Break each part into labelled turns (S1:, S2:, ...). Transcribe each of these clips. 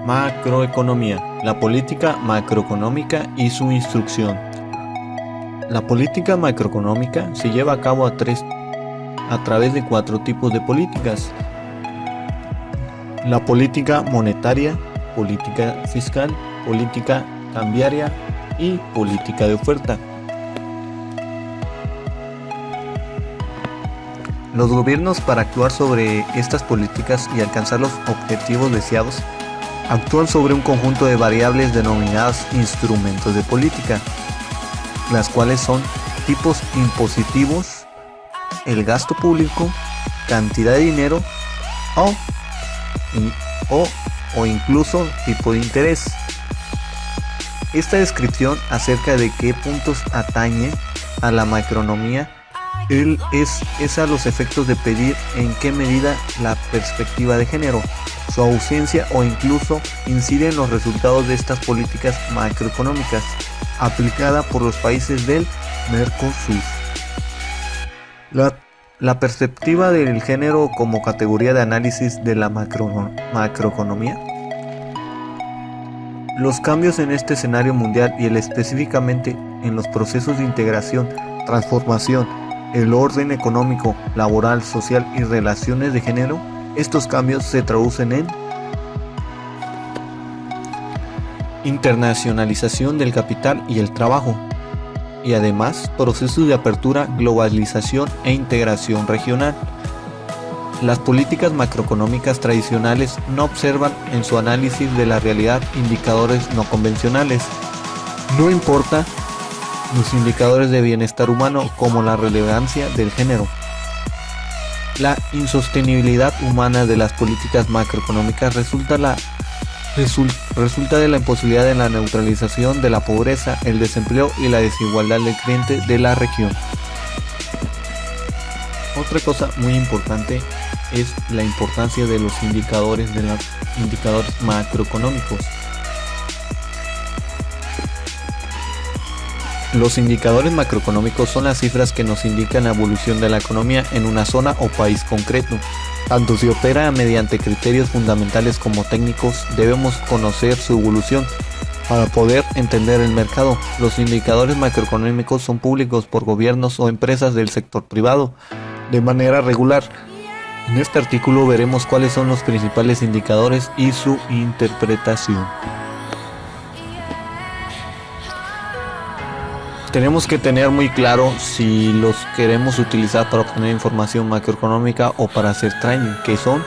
S1: Macroeconomía, la política macroeconómica y su instrucción. La política macroeconómica se lleva a cabo a través de 4 tipos de políticas: la política monetaria, política fiscal, política cambiaria y política de oferta. Los gobiernos, para actuar sobre estas políticas y alcanzar los objetivos deseados, actúan sobre un conjunto de variables denominadas instrumentos de política, las cuales son tipos impositivos, el gasto público, cantidad de dinero o incluso tipo de interés. Esta descripción acerca de qué puntos atañe a la macroeconomía es a los efectos de pedir en qué medida la perspectiva de género, su ausencia o incluso incide en los resultados de estas políticas macroeconómicas aplicada por los países del Mercosur. La perspectiva del género como categoría de análisis de la macroeconomía. Los cambios en este escenario mundial y específicamente en los procesos de integración, transformación, el orden económico, laboral, social y relaciones de género, estos cambios se traducen en internacionalización del capital y el trabajo, y además procesos de apertura, globalización e integración regional. Las políticas macroeconómicas tradicionales no observan en su análisis de la realidad indicadores no convencionales. No importa los indicadores de bienestar humano como la relevancia del género. La insostenibilidad humana de las políticas macroeconómicas resulta de la imposibilidad de la neutralización de la pobreza, el desempleo y la desigualdad del cliente de la región. Otra cosa muy importante es la importancia de los indicadores macroeconómicos. Los indicadores macroeconómicos son las cifras que nos indican la evolución de la economía en una zona o país concreto. Tanto si opera mediante criterios fundamentales como técnicos, debemos conocer su evolución para poder entender el mercado. Los indicadores macroeconómicos son públicos por gobiernos o empresas del sector privado de manera regular. En este artículo veremos cuáles son los principales indicadores y su interpretación. Tenemos que tener muy claro si los queremos utilizar para obtener información macroeconómica o para hacer trading, que son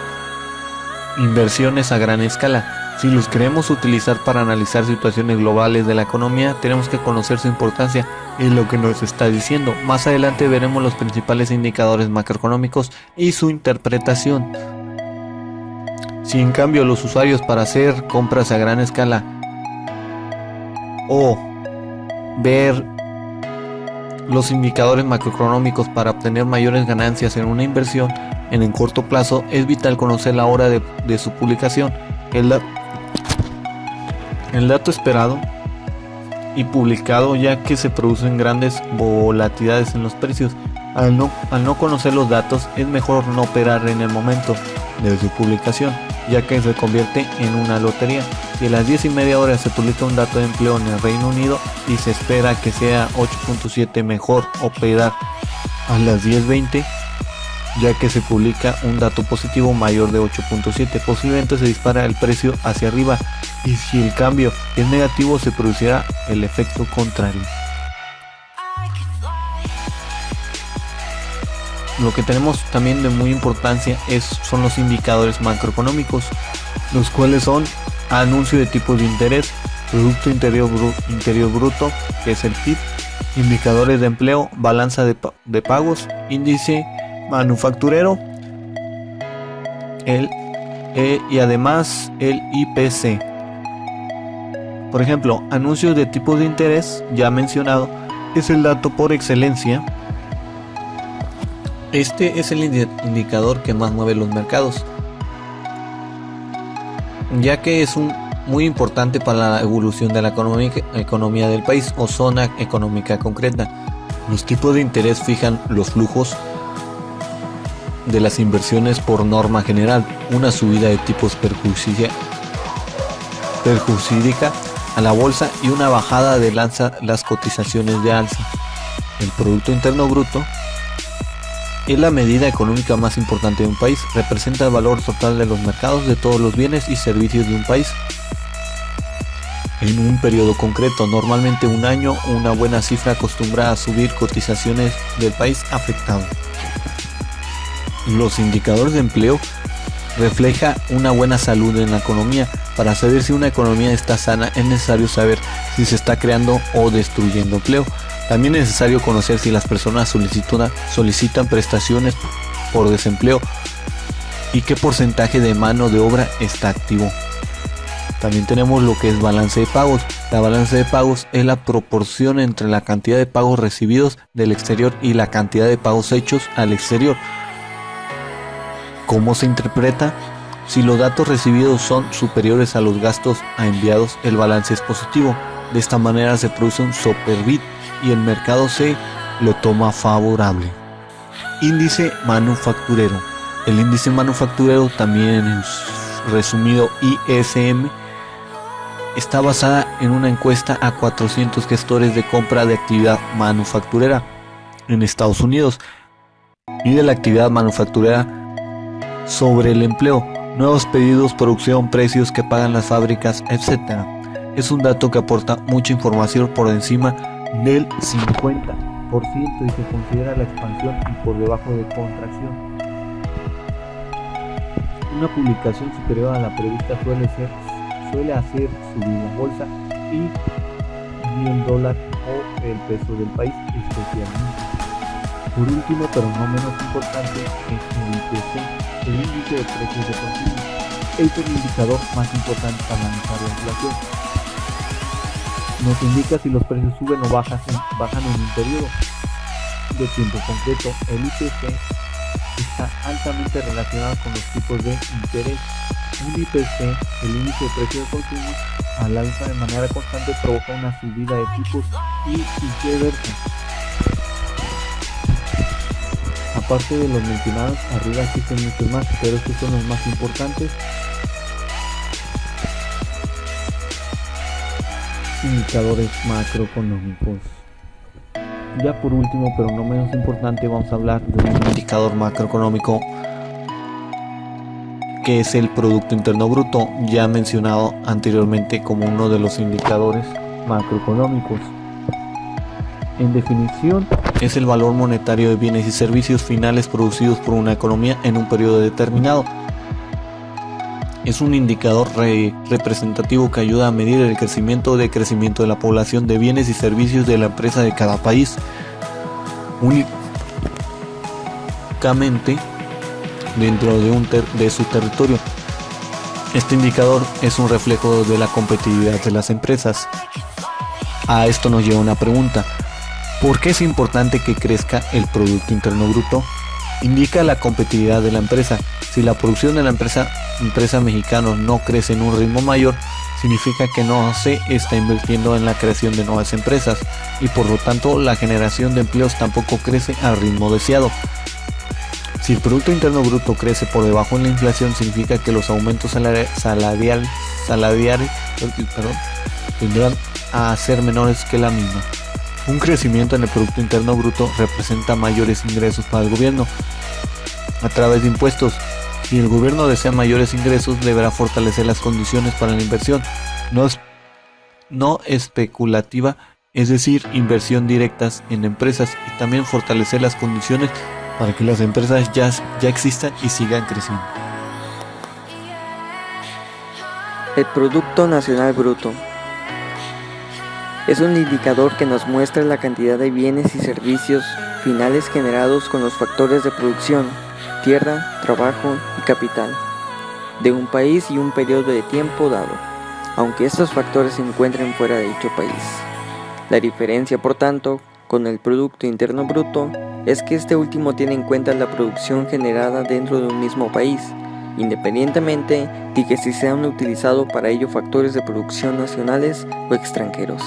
S1: inversiones a gran escala. Si los queremos utilizar para analizar situaciones globales de la economía, tenemos que conocer su importancia y lo que nos está diciendo. Más adelante veremos los principales indicadores macroeconómicos y su interpretación. Si en cambio los usuarios, para hacer compras a gran escala o ver los indicadores macroeconómicos para obtener mayores ganancias en una inversión en el corto plazo, es vital conocer la hora de su publicación, el dato esperado y publicado, ya que se producen grandes volatilidades en los precios. Al no conocer los datos, es mejor no operar en el momento de su publicación, ya que se convierte en una lotería. Si a las 10:30 se publica un dato de empleo en el Reino Unido y se espera que sea 8.7, mejor operar a las 10:20, ya que se publica un dato positivo mayor de 8.7, posiblemente se dispara el precio hacia arriba, y si el cambio es negativo se producirá el efecto contrario. Lo que tenemos también de muy importancia son los indicadores macroeconómicos, los cuales son anuncio de tipos de interés, Producto Interior Bruto, que es el PIB, indicadores de empleo, balanza de pagos, índice manufacturero, y además el IPC. Por ejemplo, anuncios de tipos de interés, ya mencionado, es el dato por excelencia. Este es el indicador que más mueve los mercados, ya que es muy importante para la evolución de la economía del país o zona económica concreta. Los tipos de interés fijan los flujos de las inversiones por norma general. Una subida de tipos perjudica a la bolsa y una bajada de lanza las cotizaciones de alza. El Producto Interno Bruto es la medida económica más importante de un país, representa el valor total de los mercados de todos los bienes y servicios de un país en un periodo concreto, normalmente un año. Una buena cifra acostumbra a subir cotizaciones del país afectado. Los indicadores de empleo refleja una buena salud en la economía. Para saber si una economía está sana es necesario saber si se está creando o destruyendo empleo. También es necesario conocer si las personas solicitan prestaciones por desempleo y qué porcentaje de mano de obra está activo. También tenemos lo que es balance de pagos. La balanza de pagos es la proporción entre la cantidad de pagos recibidos del exterior y la cantidad de pagos hechos al exterior. ¿Cómo se interpreta? Si los datos recibidos son superiores a los gastos enviados, el balance es positivo. De esta manera se produce un superávit y el mercado se lo toma favorable. Índice manufacturero. El índice manufacturero, también resumido ISM, está basada en una encuesta a 400 gestores de compra de actividad manufacturera en Estados Unidos y de la actividad manufacturera sobre el empleo, nuevos pedidos, producción, precios que pagan las fábricas, etc. Es un dato que aporta mucha información por encima del 50% y se considera la expansión y por debajo de contracción. Una publicación superior a la prevista suele hacer subir la bolsa y el dólar o el peso del país especialmente. Por último, pero no menos importante, es el IPC, el índice de precios de consumo. Es el indicador más importante para analizar la inflación. Nos indica si los precios suben o bajan en un periodo de tiempo concreto. El IPC está altamente relacionado con los tipos de interés. Un IPC, el índice de precios de consumo, al alza de manera constante provoca una subida de tipos y viceversa. Aparte de los mencionados, arriba existen muchos más, pero estos son los más importantes. Indicadores macroeconómicos. Ya por último, pero no menos importante, vamos a hablar de un indicador macroeconómico que es el Producto Interno Bruto, ya mencionado anteriormente como uno de los indicadores macroeconómicos. En definición, es el valor monetario de bienes y servicios finales producidos por una economía en un periodo determinado. Es un indicador representativo que ayuda a medir el crecimiento o decrecimiento de la población de bienes y servicios de la empresa de cada país, únicamente dentro de su territorio. Este indicador es un reflejo de la competitividad de las empresas. A esto nos lleva una pregunta: ¿por qué es importante que crezca el Producto Interno Bruto? Indica la competitividad de la empresa. Si la producción de la empresa mexicana no crece en un ritmo mayor, significa que no se está invirtiendo en la creación de nuevas empresas y por lo tanto la generación de empleos tampoco crece al ritmo deseado. Si el Producto Interno Bruto crece por debajo de la inflación, significa que los aumentos salariales tendrán a ser menores que la misma. Un crecimiento en el Producto Interno Bruto representa mayores ingresos para el gobierno a través de impuestos. Si el gobierno desea mayores ingresos, deberá fortalecer las condiciones para la inversión no especulativa, es decir, inversión directas en empresas, y también fortalecer las condiciones para que las empresas ya existan y sigan creciendo.
S2: El Producto Nacional Bruto es un indicador que nos muestra la cantidad de bienes y servicios finales generados con los factores de producción, tierra, trabajo y capital, de un país y un periodo de tiempo dado, aunque estos factores se encuentren fuera de dicho país. La diferencia, por tanto, con el Producto Interno Bruto es que este último tiene en cuenta la producción generada dentro de un mismo país, independientemente de que si sean utilizados para ello factores de producción nacionales o extranjeros.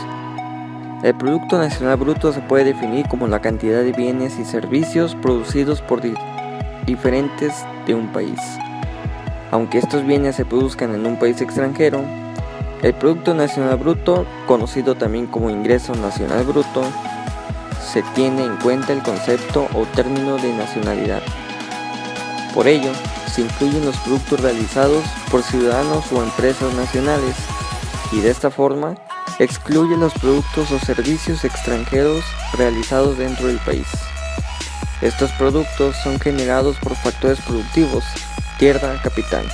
S2: El Producto Nacional Bruto se puede definir como la cantidad de bienes y servicios producidos por diferentes de un país. Aunque estos bienes se produzcan en un país extranjero, El Producto Nacional Bruto, conocido también como Ingreso Nacional Bruto, se tiene en cuenta el concepto o término de nacionalidad. Por ello, se incluyen los productos realizados por ciudadanos o empresas nacionales y de esta forma excluye los productos o servicios extranjeros realizados dentro del país. Estos productos son generados por factores productivos, tierra, capital,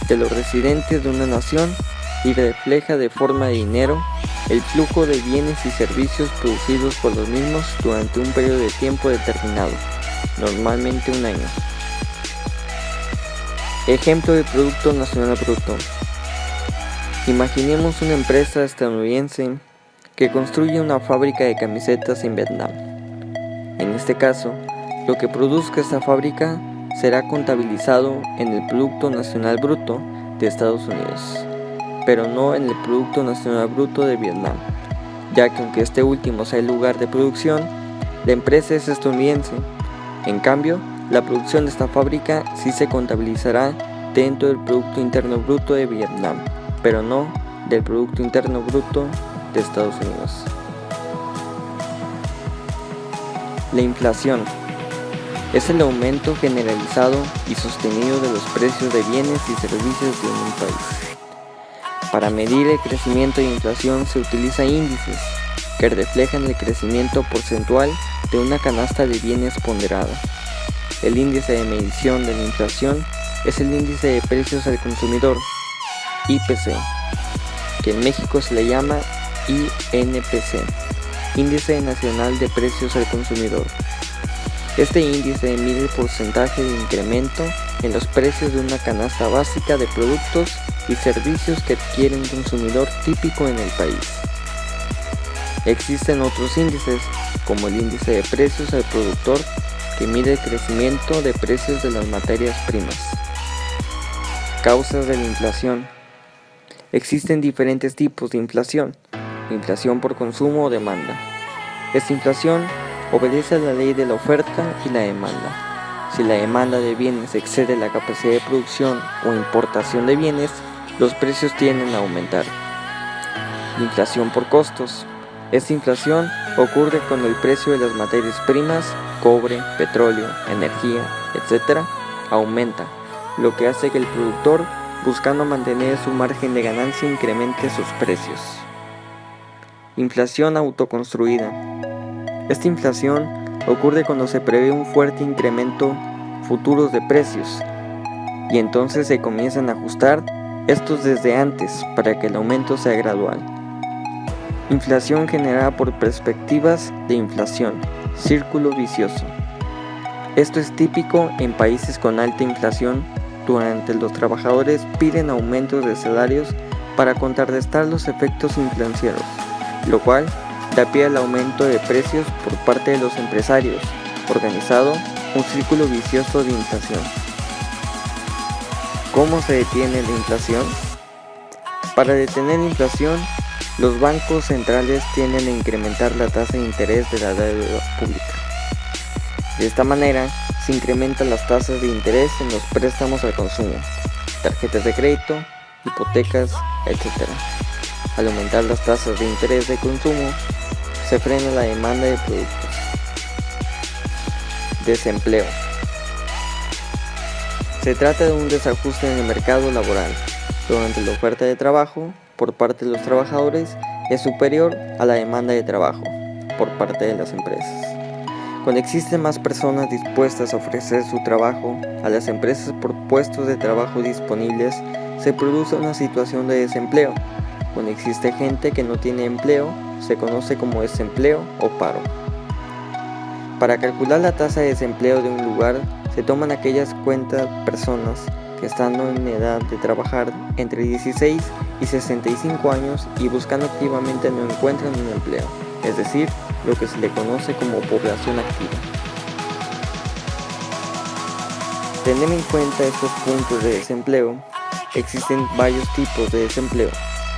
S2: de los residentes de una nación y refleja de forma de dinero el flujo de bienes y servicios producidos por los mismos durante un periodo de tiempo determinado, normalmente un año. Ejemplo de Producto Nacional Bruto. Imaginemos una empresa estadounidense que construye una fábrica de camisetas en Vietnam. En este caso, lo que produzca esta fábrica será contabilizado en el Producto Nacional Bruto de Estados Unidos, pero no en el Producto Nacional Bruto de Vietnam, ya que aunque este último sea el lugar de producción, la empresa es estadounidense. En cambio, la producción de esta fábrica sí se contabilizará dentro del Producto Interno Bruto de Vietnam, pero no del Producto Interno Bruto de Estados Unidos. La inflación es el aumento generalizado y sostenido de los precios de bienes y servicios en un país. Para medir el crecimiento de inflación se utilizan índices que reflejan el crecimiento porcentual de una canasta de bienes ponderada. El índice de medición de la inflación es el índice de precios al consumidor, IPC, que en México se le llama INPC, Índice Nacional de Precios al Consumidor. Este índice mide el porcentaje de incremento en los precios de una canasta básica de productos y servicios que adquiere un consumidor típico en el país. Existen otros índices, como el índice de precios al productor, que mide el crecimiento de precios de las materias primas. Causas de la inflación. Existen diferentes tipos de inflación. Inflación por consumo o demanda. Esta inflación obedece a la ley de la oferta y la demanda. Si la demanda de bienes excede la capacidad de producción o importación de bienes, los precios tienden a aumentar. Inflación por costos. Esta inflación ocurre cuando el precio de las materias primas, cobre, petróleo, energía, etc., aumenta, lo que hace que el productor, buscando mantener su margen de ganancia, incremente sus precios. Inflación autoconstruida. Esta inflación ocurre cuando se prevé un fuerte incremento futuro de precios y entonces se comienzan a ajustar estos desde antes para que el aumento sea gradual. Inflación generada por perspectivas de inflación, círculo vicioso. Esto es típico en países con alta inflación, durante los trabajadores piden aumentos de salarios para contrarrestar los efectos financieros, lo cual da pie al aumento de precios por parte de los empresarios, organizado un círculo vicioso de inflación. ¿Cómo se detiene la inflación? Para detener la inflación, los bancos centrales tienden a incrementar la tasa de interés de la deuda pública. De esta manera, se incrementan las tasas de interés en los préstamos al consumo, tarjetas de crédito, hipotecas, etc. Al aumentar las tasas de interés de consumo, se frena la demanda de productos. Desempleo. Se trata de un desajuste en el mercado laboral, donde la oferta de trabajo por parte de los trabajadores es superior a la demanda de trabajo por parte de las empresas. Cuando existen más personas dispuestas a ofrecer su trabajo a las empresas por puestos de trabajo disponibles, se produce una situación de desempleo. Cuando existe gente que no tiene empleo, se conoce como desempleo o paro. Para calcular la tasa de desempleo de un lugar, se toman aquellas cuentas personas que estando en edad de trabajar entre 16 y 65 años y buscando activamente no encuentran un empleo, es decir, lo que se le conoce como población activa. Teniendo en cuenta estos puntos de desempleo, existen varios tipos de desempleo.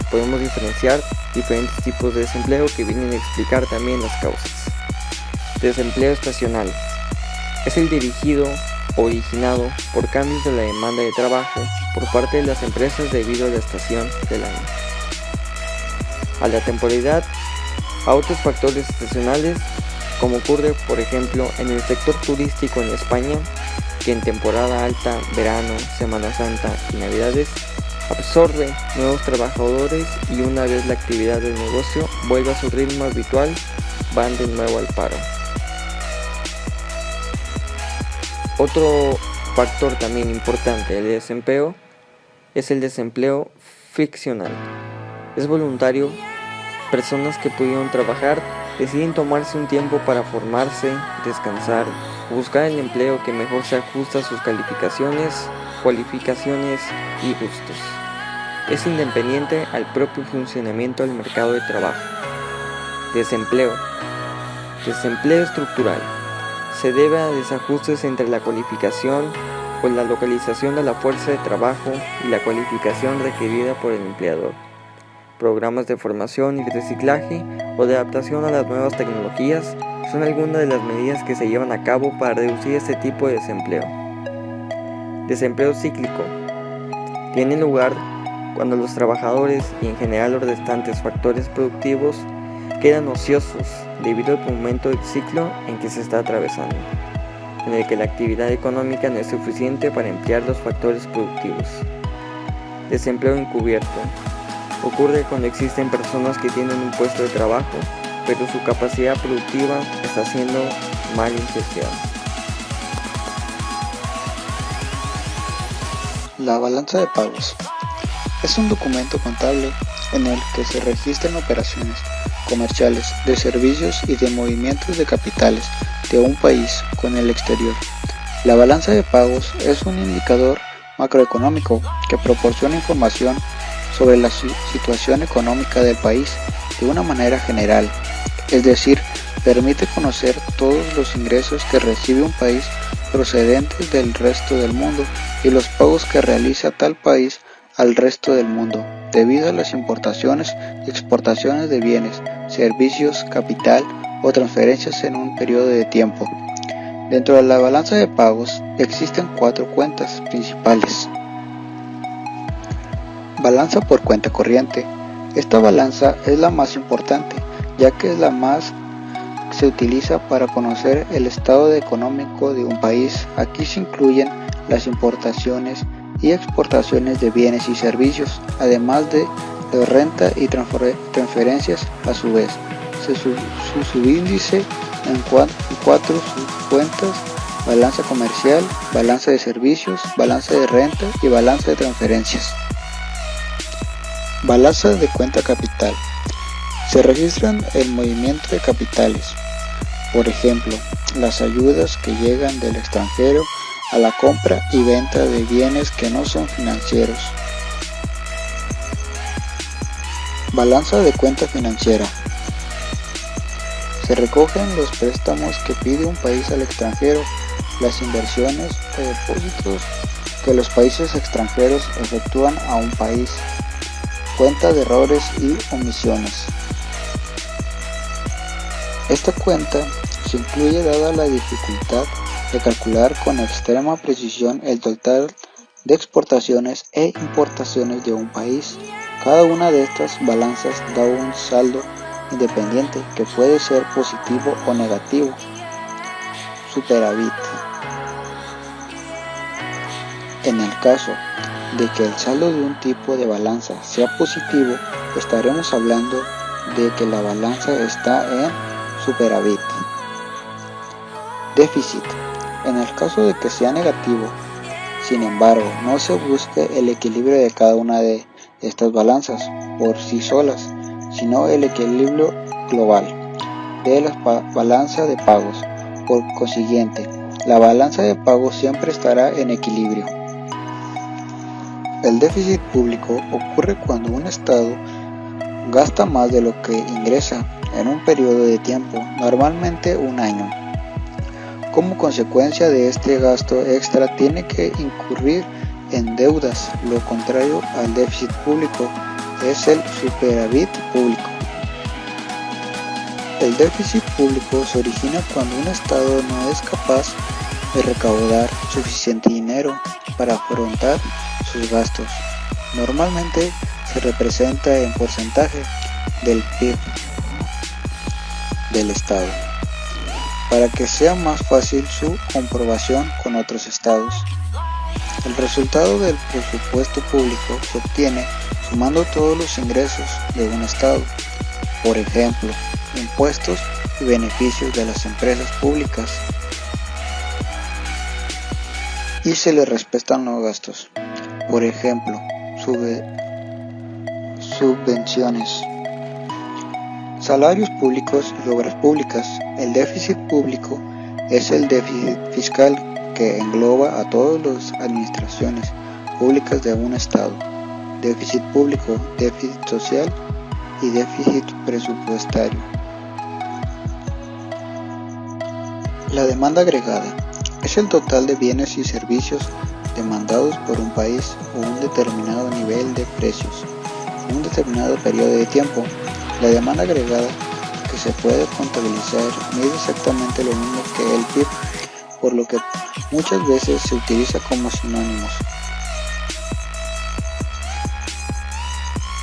S2: Podemos diferenciar diferentes tipos de desempleo que vienen a explicar también las causas. Desempleo estacional. Es el dirigido o originado por cambios de la demanda de trabajo por parte de las empresas debido a la estación del año. a la temporalidad, a otros factores estacionales, como ocurre por ejemplo en el sector turístico en España, que en temporada alta, verano, Semana Santa y Navidades absorbe nuevos trabajadores y una vez la actividad del negocio vuelve a su ritmo habitual, van de nuevo al paro. Otro factor también importante del desempleo es el desempleo friccional. Es voluntario, personas que pudieron trabajar deciden tomarse un tiempo para formarse, descansar, buscar el empleo que mejor se ajusta a sus calificaciones, cualificaciones y gustos. Es independiente al propio funcionamiento del mercado de trabajo. Desempleo. Desempleo estructural. Se debe a desajustes entre la cualificación o la localización de la fuerza de trabajo y la cualificación requerida por el empleador. Programas de formación y reciclaje o de adaptación a las nuevas tecnologías son algunas de las medidas que se llevan a cabo para reducir este tipo de desempleo. Desempleo cíclico. Tiene lugar cuando los trabajadores y en general los restantes factores productivos quedan ociosos debido al momento del ciclo en que se está atravesando, en el que la actividad económica no es suficiente para emplear los factores productivos. Desempleo encubierto. Ocurre cuando existen personas que tienen un puesto de trabajo, pero su capacidad productiva está siendo mal empleada.
S3: La balanza de pagos es un documento contable en el que se registran operaciones comerciales, de servicios y de movimientos de capitales de un país con el exterior. La balanza de pagos es un indicador macroeconómico que proporciona información sobre la situación económica del país de una manera general, es decir, permite conocer todos los ingresos que recibe un país procedentes del resto del mundo y los pagos que realiza tal país al resto del mundo, debido a las importaciones y exportaciones de bienes, servicios, capital o transferencias en un periodo de tiempo. Dentro de la balanza de pagos existen 4 cuentas principales. Balanza por cuenta corriente. Esta balanza es la más importante, ya que es la más que se utiliza para conocer el estado económico de un país. Aquí se incluyen las importaciones y exportaciones de bienes y servicios, además de la renta y transferencias. A su vez, su subíndice en 4 subcuentas: balanza comercial, balanza de servicios, balanza de renta y balanza de transferencias. Balanza de cuenta capital. Se registran el movimiento de capitales, por ejemplo, las ayudas que llegan del extranjero a la compra y venta de bienes que no son financieros. Balanza de cuenta financiera. Se recogen los préstamos que pide un país al extranjero, las inversiones o depósitos que los países extranjeros efectúan a un país, cuenta de errores y omisiones. Esta cuenta se incluye dada la dificultad de calcular con extrema precisión el total de exportaciones e importaciones de un país. Cada una de estas balanzas da un saldo independiente que puede ser positivo o negativo. Superávit. En el caso de que el saldo de un tipo de balanza sea positivo, estaremos hablando de que la balanza está en superávit. Déficit. En el caso de que sea negativo, sin embargo, no se busque el equilibrio de cada una de estas balanzas por sí solas, sino el equilibrio global de la balanza de pagos. Por consiguiente, la balanza de pagos siempre estará en equilibrio. El déficit público ocurre cuando un Estado gasta más de lo que ingresa en un periodo de tiempo, normalmente un año. Como consecuencia de este gasto extra tiene que incurrir en deudas. Lo contrario al déficit público es el superávit público. El déficit público se origina cuando un Estado no es capaz de recaudar suficiente dinero para afrontar sus gastos. Normalmente se representa en porcentaje del PIB del Estado, para que sea más fácil su comprobación con otros estados. El resultado del presupuesto público se obtiene sumando todos los ingresos de un estado, por ejemplo, impuestos y beneficios de las empresas públicas, y se le restan los gastos, por ejemplo, subvenciones, salarios públicos y obras públicas. El déficit público es el déficit fiscal que engloba a todas las administraciones públicas de un estado. Déficit público, déficit social y déficit presupuestario. La demanda agregada es el total de bienes y servicios demandados por un país o un determinado nivel de precios en un determinado periodo de tiempo. La demanda agregada que se puede contabilizar mide exactamente lo mismo que el PIB, por lo que muchas veces se utiliza como sinónimos.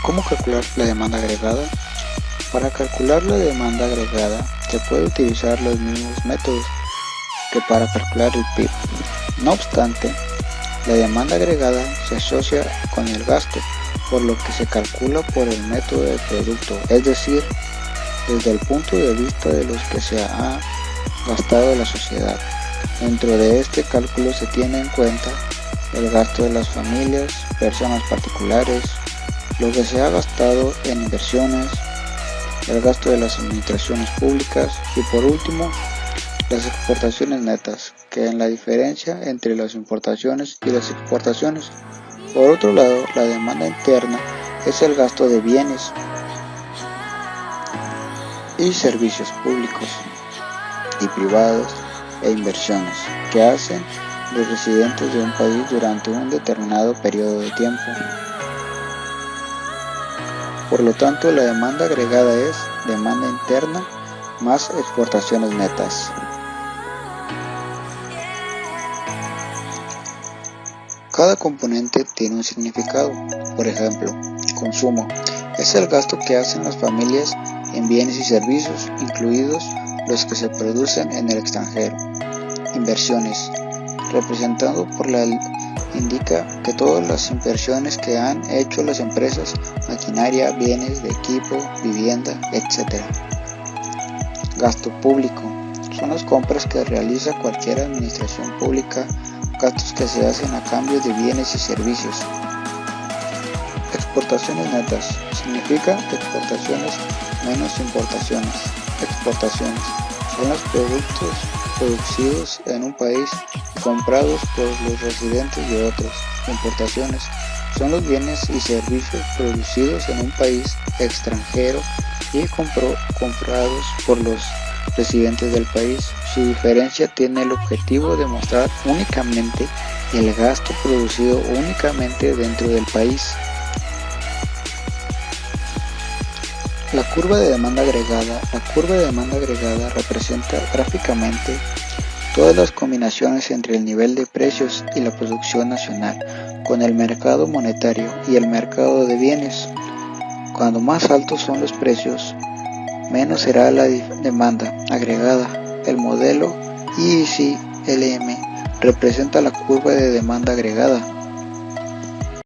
S3: ¿Cómo calcular la demanda agregada? Para calcular la demanda agregada se puede utilizar los mismos métodos que para calcular el PIB. No obstante, la demanda agregada se asocia con el gasto, por lo que se calcula por el método del producto, es decir, desde el punto de vista de los que se ha gastado la sociedad. Dentro de este cálculo se tiene en cuenta el gasto de las familias, personas particulares, lo que se ha gastado en inversiones, el gasto de las administraciones públicas y por último las exportaciones netas, que es la diferencia entre las importaciones y las exportaciones. Por otro lado, la demanda interna es el gasto de bienes y servicios públicos y privados e inversiones que hacen los residentes de un país durante un determinado periodo de tiempo. Por lo tanto, la demanda agregada es demanda interna más exportaciones netas. Cada componente tiene un significado. Por ejemplo, consumo es el gasto que hacen las familias en bienes y servicios, incluidos los que se producen en el extranjero. Inversiones, representado por la indica que todas las inversiones que han hecho las empresas, maquinaria, bienes de equipo, vivienda, etc. Gasto público, son las compras que realiza cualquier administración pública, gastos que se hacen a cambio de bienes y servicios. Exportaciones netas, significa exportaciones menos importaciones. Exportaciones son los productos producidos en un país y comprados por los residentes de otros. Importaciones son los bienes y servicios producidos en un país extranjero y comprados por los residentes del país. Su diferencia tiene el objetivo de mostrar únicamente el gasto producido únicamente dentro del país. La curva de demanda agregada. La curva de demanda agregada representa gráficamente todas las combinaciones entre el nivel de precios y la producción nacional con el mercado monetario y el mercado de bienes. Cuando más altos son los precios, menos será la demanda agregada. El modelo IIC-LM representa la curva de demanda agregada.